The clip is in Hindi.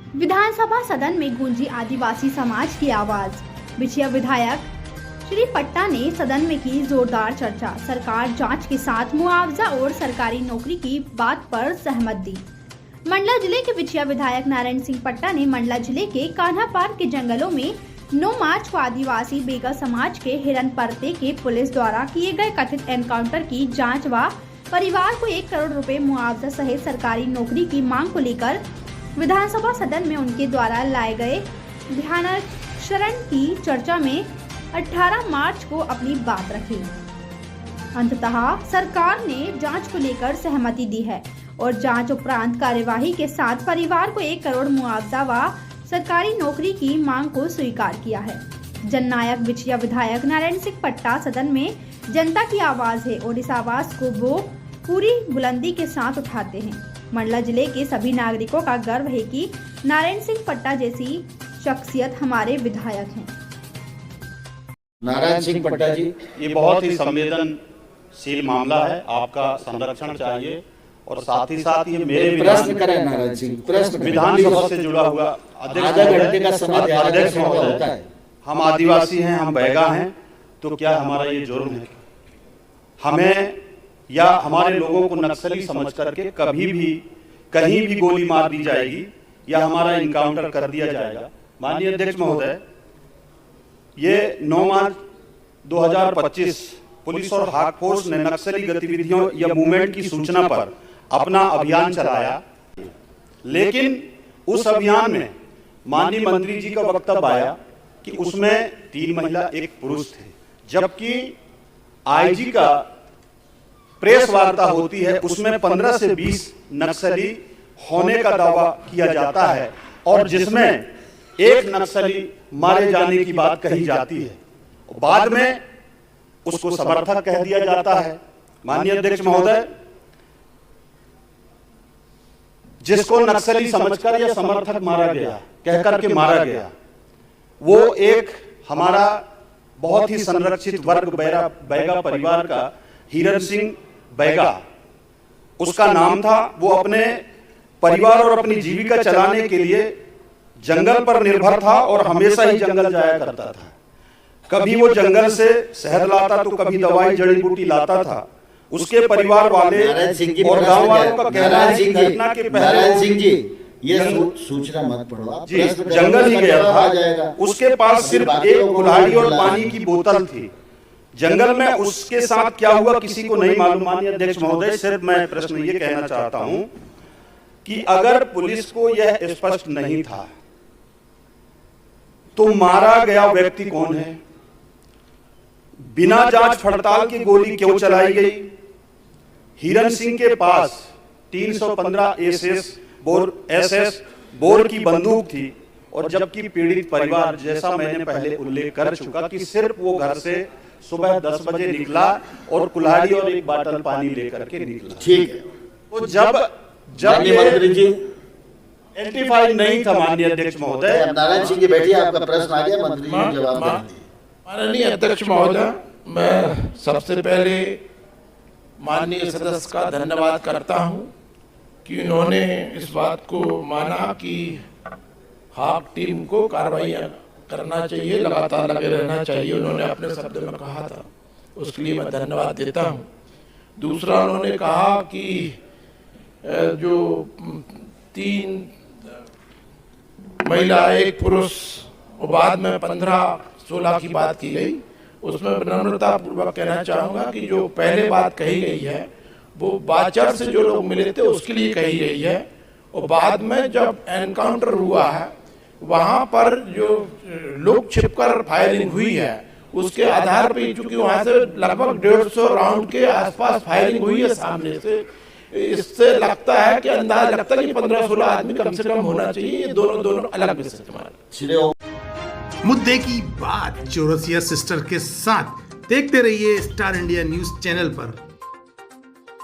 विधानसभा सदन में गूंजी आदिवासी समाज की आवाज। बिछिया विधायक श्री पट्टा ने सदन में की जोरदार चर्चा। सरकार जांच के साथ मुआवजा और सरकारी नौकरी की बात पर सहमत दी। मंडला जिले के बिछिया विधायक नारायण सिंह पट्टा ने मंडला जिले के कान्हापार के जंगलों में 9 मार्च को आदिवासी बेगा समाज के हिरन परते के पुलिस द्वारा किए गए कथित एनकाउंटर की जांच व परिवार को 1 करोड़ रुपए मुआवजा सहित सरकारी नौकरी की मांग को लेकर विधानसभा सदन में उनके द्वारा लाए गए ध्यानाकर्षण की चर्चा में 18 मार्च को अपनी बात रखी। अंततः सरकार ने जांच को लेकर सहमति दी है और जांच उपरांत कार्यवाही के साथ परिवार को 1 करोड़ मुआवजा व सरकारी नौकरी की मांग को स्वीकार किया है। जननायक बिछिया विधायक नारायण सिंह पट्टा सदन में जनता की आवाज है और इस आवाज को वो पूरी बुलंदी के साथ उठाते हैं। मंडला जिले के सभी नागरिकों का गर्व है कि नारायण सिंह पट्टा जैसी शख्सियत हमारे विधायक हैं। नारायण सिंह पट्टा जी, ये बहुत ही संवेदनशील मामला है, आपका संरक्षण चाहिए और साथ ही साथ ये मेरे प्रश्न करें नारायण सिंह, प्रश्न विधानसभा से जुड़ा हुआ आधा घंटे का समय अध्यक्ष होता है। हम आदिवासी हैं, हम बैगा हैं, तो क्या हमारा ये जुर्म है? हमें या हमारे लोगों को नक्सली समझ करके कभी भी कहीं भी गोली मार दी जाएगी या हमारा इनकाउंटर कर दिया जाएगा? माननीय अध्यक्ष महोदय, ये 9 मार्च 2025 पुलिस और हाक फोर्स ने नक्सली गतिविधियों या मूवमेंट की सूचना पर अपना अभियान चलाया, लेकिन उस अभियान में माननीय मंत्री जी का वक्तव्य आया कि उसमें 3 महिला 1 पुरुष थे, जबकि आईजी का प्रेस वार्ता होती है उसमें 15 से 20 नक्सली होने का दावा किया जाता है और जिसमें 1 नक्सली मारे जाने की बात कही जाती है। बाद में उसको समर्थक कह दिया जाता है। माननीय अध्यक्ष महोदय, जिसको नक्सली समझकर या समर्थक मारा गया, कहकर के मारा गया, वो एक हमारा बहुत ही संरक्षित वर्ग बैगा परिवार का हिरन सिंह बैगा उसका नाम था। वो अपने परिवार और अपनी जीविका चलाने के लिए जंगल पर निर्भर था और हमेशा ही जंगल जाया करता था। कभी वो जंगल से शहद लाता तो कभी दवाई जड़ी बूटी लाता था। उसके परिवार वाले और गांव वालों का कहना है कि घटना के पहले सिंह जी, ये सूचना मत पढ़ो आप, जी जंगल ही गया था। उसके पास सिर्फ एक कुल्हाड़ी और पानी की बोतल थी। जंगल में उसके साथ क्या हुआ किसी को नहीं मालूम। माननीय अध्यक्ष महोदय, सिर्फ मैं प्रश्न ये कहना चाहता हूं कि अगर पुलिस को यह स्पष्ट नहीं था तो मारा गया व्यक्ति कौन है? बिना जांच पड़ताल की गोली क्यों चलाई गई? हिरन सिंह के पास 315 एसएस बोर की बंदूक थी और जबकि पीड़ित परिवार, जैसा मैंने पहले उल्लेख कर चुका, कि सिर्फ वो घर से सुबह 10 बजे निकला और कुल्हाड़ी और 1 बाटल पानी लेकर के निकला। ठीक है। तो जब मंत्री जी एंटीफाइड नहीं था माननीय अध्यक्ष महोदय। नारायण सिंह जी बैठिए, आपका प्रश्न आ गया, मंत्री जी जवाब देंगे। माननीय अध्यक्ष महोदय, मैं सबसे पहले माननीय सदस्य का धन्यवाद करता हूं कि उन्होंने इस बात को माना कि हाक टीम को कार्रवाई करना चाहिए, लगातार लगे रहना चाहिए। उन्होंने अपने शब्द में कहा था, उसके लिए मैं धन्यवाद देता हूं। दूसरा, उन्होंने कहा कि जो 3 महिला 1 पुरुष और बाद में 15-16 की बात की गई, उसमें विनम्रता पूर्वक कहना चाहूंगा कि जो पहले बात कही गई है वो बाचर से जो लोग मिले थे उसके लिए कही गई है, और बाद में जब एनकाउंटर हुआ है वहां पर जो लोग छिपकर फायरिंग हुई है उसके आधार पर, चूंकि वहां से लगभग 150 राउंड के आसपास फायरिंग हुई है सामने से, इससे लगता है कि अंदाज लगता है कि 15-16 आदमी कम से कम होना चाहिए। ये दोनों अलग विषय। मुद्दे की बात चौरसिया सिस्टर के साथ देखते रहिए स्टार इंडिया न्यूज चैनल पर।